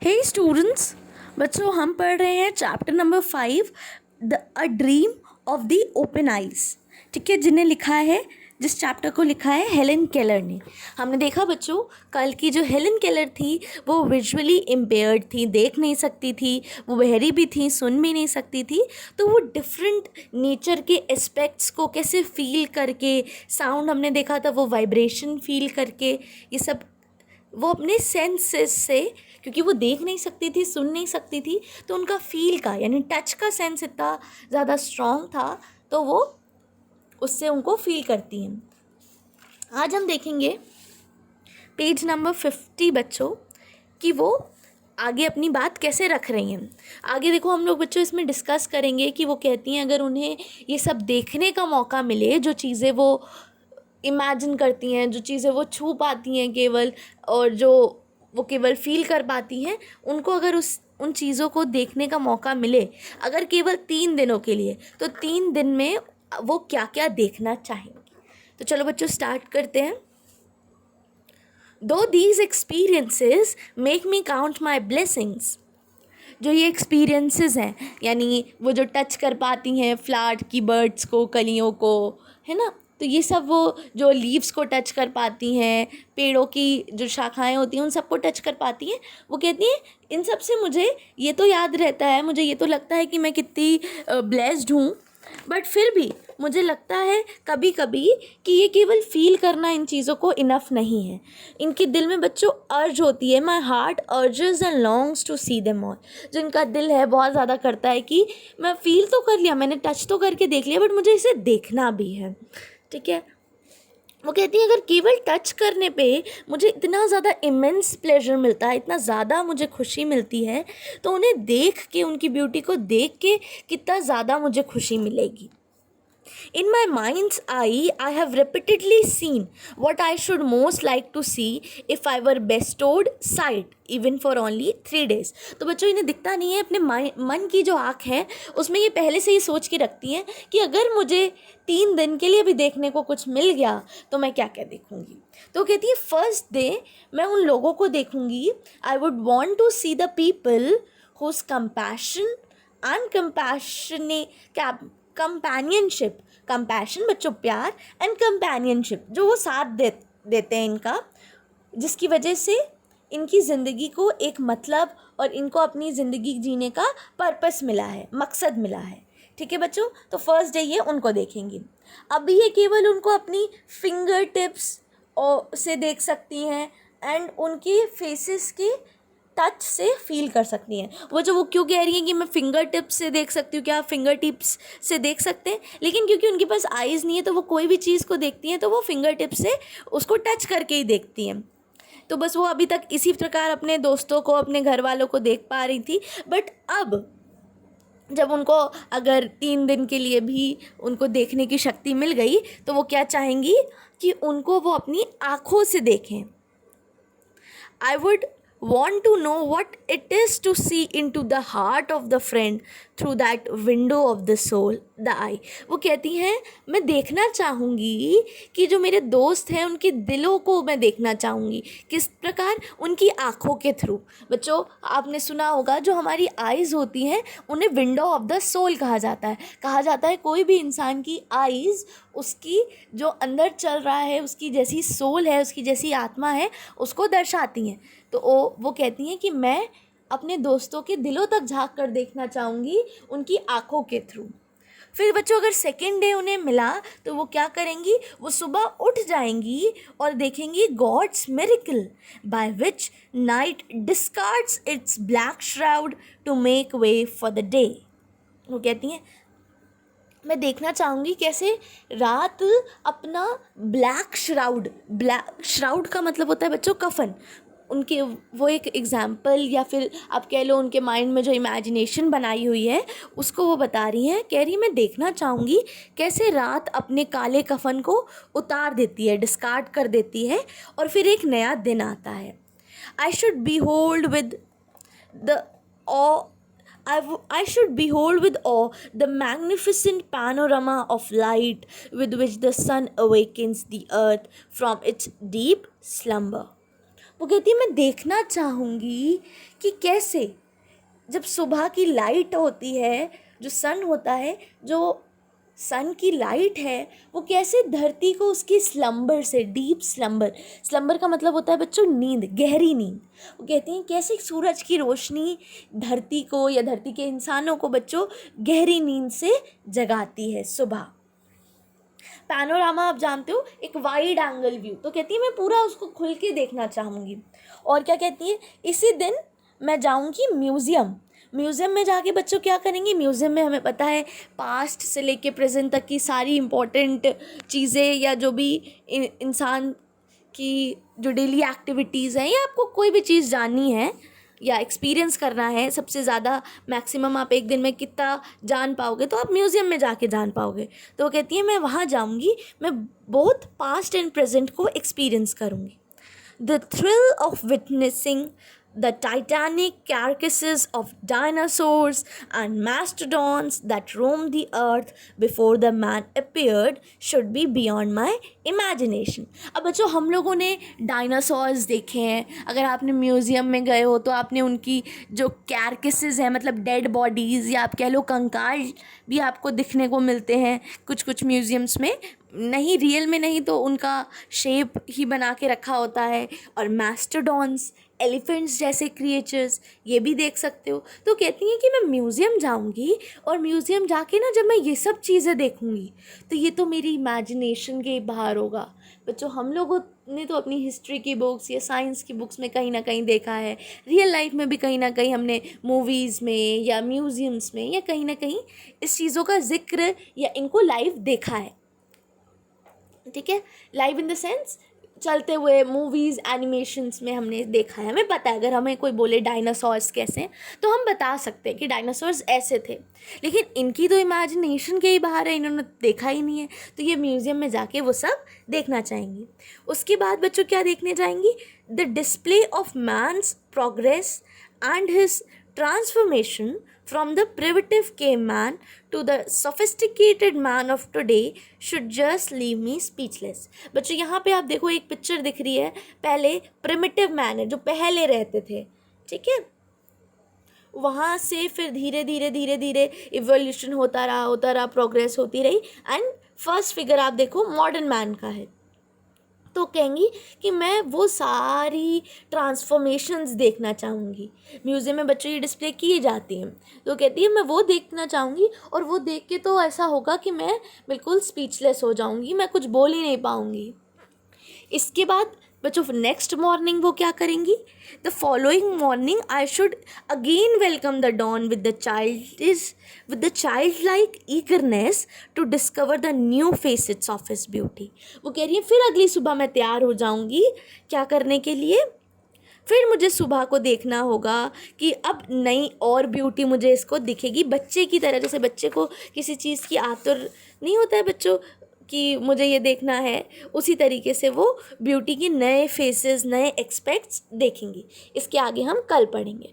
हे students, बच्चों हम पढ़ रहे हैं chapter number 5 a dream of the open eyes. ठीक है, जिन्हें लिखा है, जिस चैप्टर को लिखा है हेलेन केलर ने। हमने देखा बच्चों, कल की जो हेलेन केलर थी वो विजुअली इम्पेयर्ड थी, देख नहीं सकती थी, वो बहरी भी थी, सुन भी नहीं सकती थी। तो वो डिफरेंट नेचर के एस्पेक्ट्स को कैसे फील करके, साउंड हमने देखा था, वो वाइब्रेशन फील करके, ये सब वो अपने सेंसेस से, क्योंकि वो देख नहीं सकती थी, सुन नहीं सकती थी, तो उनका फील का यानी टच का सेंस इतना ज़्यादा स्ट्रॉन्ग था, तो वो उससे उनको फील करती हैं। आज हम देखेंगे पेज नंबर 50 बच्चों कि वो आगे अपनी बात कैसे रख रही हैं। आगे देखो, हम लोग बच्चों इसमें डिस्कस करेंगे कि वो कहती हैं अगर उन्हें ये सब देखने का मौका मिले, जो चीज़ें वो इमेजिन करती हैं, जो चीज़ें वो छू पाती हैं केवल, और जो वो केवल फील कर पाती हैं, उनको अगर उन चीज़ों को देखने का मौका मिले, अगर केवल 3 दिनों के लिए, तो 3 दिन में वो क्या क्या देखना चाहेंगी। तो चलो बच्चों स्टार्ट करते हैं। दो these experiences make me count my blessings. जो ये एक्सपीरियंसेस हैं, यानी वो जो टच कर पाती हैं फ्लावर की बर्ड्स को, कलियों को, है ना, तो ये सब वो जो लीव्स को टच कर पाती हैं, पेड़ों की जो शाखाएं होती हैं उन सबको टच कर पाती हैं, वो कहती हैं इन सब से मुझे ये तो याद रहता है, मुझे ये तो लगता है कि मैं कितनी ब्लेस्ड हूँ, बट फिर भी मुझे लगता है कभी कभी कि ये केवल फील करना इन चीज़ों को इनफ नहीं है। इनके दिल में बच्चों अर्ज होती है, my heart urges and longs to see them all. जो इनका दिल है बहुत ज़्यादा करता है कि मैं फील तो कर लिया, मैंने टच तो करके देख लिया, बट मुझे इसे देखना भी है। ठीक है, वो कहती है अगर केवल टच करने पे मुझे इतना ज़्यादा इमेंस प्लेजर मिलता है, इतना ज़्यादा मुझे खुशी मिलती है, तो उन्हें देख के, उनकी ब्यूटी को देख के कितना ज़्यादा मुझे खुशी मिलेगी। In my mind's eye, I have repeatedly seen what I should most like to see if I were bestowed sight, even for only 3 days. तो बच्चों इन्हें दिखता नहीं है, अपने मन की जो आँख है उसमें ये पहले से ही सोच के रखती हैं कि अगर मुझे 3 दिन के लिए भी देखने को कुछ मिल गया तो मैं क्या क्या देखूँगी। तो कहती है फर्स्ट डे मैं उन लोगों को देखूँगी, I would want to see the people whose compassion and companionship, compassion बच्चों प्यार, एंड कंपेनियनशिप जो वो साथ देते हैं इनका, जिसकी वजह से इनकी ज़िंदगी को एक मतलब और इनको अपनी ज़िंदगी जीने का पर्पस मिला है, मकसद मिला है। ठीक है बच्चों, तो फर्स्ट डे ये उनको देखेंगी। अब ये केवल उनको अपनी फिंगर टिप्स से देख सकती हैं एंड उनके फेसेस के टच से फील कर सकती हैं। वो क्यों कह रही हैं कि मैं फिंगर टिप्स से देख सकती हूँ, क्या आप फिंगर टिप्स से देख सकते हैं, लेकिन क्योंकि उनके पास आइज़ नहीं है तो वो कोई भी चीज़ को देखती हैं तो वो फिंगर टिप्स से उसको टच करके ही देखती हैं। तो बस वो अभी तक इसी प्रकार अपने दोस्तों को, अपने घर वालों को देख पा रही थी, बट अब जब उनको अगर 3 दिन के लिए भी उनको देखने की शक्ति मिल गई तो वो क्या चाहेंगी कि उनको वो अपनी आँखों से देखें। I would want to know what it is to see into the heart of the friend through that window of the soul, the eye. वो कहती हैं मैं देखना चाहूँगी कि जो मेरे दोस्त हैं उनके दिलों को मैं देखना चाहूँगी, किस प्रकार, उनकी आँखों के थ्रू। बच्चों आपने सुना होगा जो हमारी आइज़ होती हैं उन्हें विंडो ऑफ द सोल कहा जाता है। कहा जाता है कोई भी इंसान की आइज़ उसकी जो अंदर चल रहा है, उसकी जैसी सोल है, उसकी जैसी आत्मा है, उसको दर्शाती हैं। तो वो कहती हैं कि मैं अपने दोस्तों के दिलों तक झांक कर देखना चाहूँगी उनकी आँखों के थ्रू। फिर बच्चों अगर सेकेंड डे उन्हें मिला तो वो क्या करेंगी, वो सुबह उठ जाएंगी और देखेंगी God's miracle by which night discards its black shroud to make way for the day. वो कहती हैं मैं देखना चाहूँगी कैसे रात अपना ब्लैक श्राउड का मतलब होता है बच्चों कफन, उनके वो एक एग्ज़ाम्पल या फिर आप कह लो उनके माइंड में जो इमेजिनेशन बनाई हुई है उसको वो बता रही हैं। कह रही मैं देखना चाहूँगी कैसे रात अपने काले कफन को उतार देती है, डिस्कार्ड कर देती है, और फिर एक नया दिन आता है। I should behold with awe the magnificent panorama of light with which the sun awakens the earth from its deep slumber. वो कहती है मैं देखना चाहूँगी कि कैसे जब सुबह की लाइट होती है, जो सन होता है, जो सन की लाइट है, वो कैसे धरती को उसकी स्लम्बर से, डीप स्लम्बर, स्लम्बर का मतलब होता है बच्चों नींद, गहरी नींद। वो कहती हैं कैसे सूरज की रोशनी धरती को या धरती के इंसानों को बच्चों गहरी नींद से जगाती है सुबह। पैनोरामा आप जानते हो, एक वाइड एंगल व्यू। तो कहती है मैं पूरा उसको खुल के देखना चाहूँगी। और क्या कहती है, इसी दिन मैं जाऊँगी म्यूज़ियम। म्यूज़ियम में जाके बच्चों क्या करेंगे, म्यूज़ियम में हमें पता है पास्ट से लेके प्रेजेंट तक की सारी इम्पोर्टेंट चीज़ें या जो भी इंसान की जो डेली एक्टिविटीज़ हैं या आपको कोई भी चीज़ जाननी है या एक्सपीरियंस करना है, सबसे ज़्यादा मैक्सिमम आप एक दिन में कितना जान पाओगे, तो आप म्यूज़ियम में जाके जान पाओगे। तो वो कहती है मैं वहाँ जाऊँगी, मैं बहुत पास्ट एंड प्रेजेंट को एक्सपीरियंस करूँगी। The thrill of witnessing the titanic carcasses of dinosaurs and mastodons that roamed the earth before the man appeared should be beyond my imagination। अब बच्चों हम लोगों ने डायनासोर्स देखे हैं, अगर आपने म्यूज़ियम में गए हो तो आपने उनकी जो कैरकेसेस हैं, मतलब डेड बॉडीज़ या आप कह लो कंकाल भी आपको दिखने को मिलते हैं कुछ म्यूज़ियम्स में, नहीं रियल में नहीं तो उनका शेप ही बना के रखा होता है। और मैस्टोडॉन्स, एलिफेंट्स जैसे क्रिएचर्स, ये भी देख सकते हो। तो कहती हैं कि मैं म्यूज़ियम जाऊंगी और म्यूज़ियम जाके ना जब मैं ये सब चीज़ें देखूंगी तो ये तो मेरी इमेजिनेशन के बाहर होगा। बच्चों हम लोगों ने तो अपनी हिस्ट्री की बुक्स या साइंस की बुक्स में कहीं ना कहीं देखा है, रियल लाइफ में भी कहीं ना कहीं हमने मूवीज़ में या म्यूज़ियम्स में या कहीं ना कहीं इस चीज़ों का जिक्र या इनको लाइव देखा है। ठीक है, लाइव इन द सेंस चलते हुए मूवीज़ एनिमेशंस में हमने देखा है, हमें पता है। अगर हमें कोई बोले डायनासोर्स कैसे हैं तो हम बता सकते हैं कि डायनासोर्स ऐसे थे, लेकिन इनकी तो इमेजिनेशन के ही बाहर है, इन्होंने देखा ही नहीं है। तो ये म्यूज़ियम में जाके वो सब देखना चाहेंगी। उसके बाद बच्चों क्या देखने जाएंगी, the display of man's progress and his transformation from the primitive caveman to the sophisticated man of today should just leave me speechless। बच्चों यहाँ पे आप देखो एक पिक्चर दिख रही है, पहले प्रिमिटिव मैन है जो पहले रहते थे, ठीक है, वहाँ से फिर धीरे धीरे इवोल्यूशन होता रहा, प्रोग्रेस होती रही एंड फर्स्ट फिगर आप देखो मॉडर्न मैन का है। तो कहेंगी कि मैं वो सारी ट्रांसफॉर्मेशंस देखना चाहूँगी। म्यूज़ियम में बच्चों ये डिस्प्ले की जाती हैं, तो कहती है मैं वो देखना चाहूँगी और वो देख के तो ऐसा होगा कि मैं बिल्कुल स्पीचलेस हो जाऊँगी, मैं कुछ बोल ही नहीं पाऊँगी। इसके बाद बच्चों नेक्स्ट मॉर्निंग वो क्या करेंगी, the following morning I should again welcome the dawn with the child like eagerness to discover the new facets of his beauty. वो कह रही है फिर अगली सुबह मैं तैयार हो जाऊंगी, क्या करने के लिए, फिर मुझे सुबह को देखना होगा कि अब नई और ब्यूटी मुझे इसको दिखेगी, बच्चे की तरह। जैसे बच्चे को किसी चीज़ की आतुर नहीं होता है बच्चों कि मुझे ये देखना है, उसी तरीके से वो ब्यूटी की नए फेसेस, नए एक्सपेक्ट्स देखेंगी। इसके आगे हम कल पढ़ेंगे।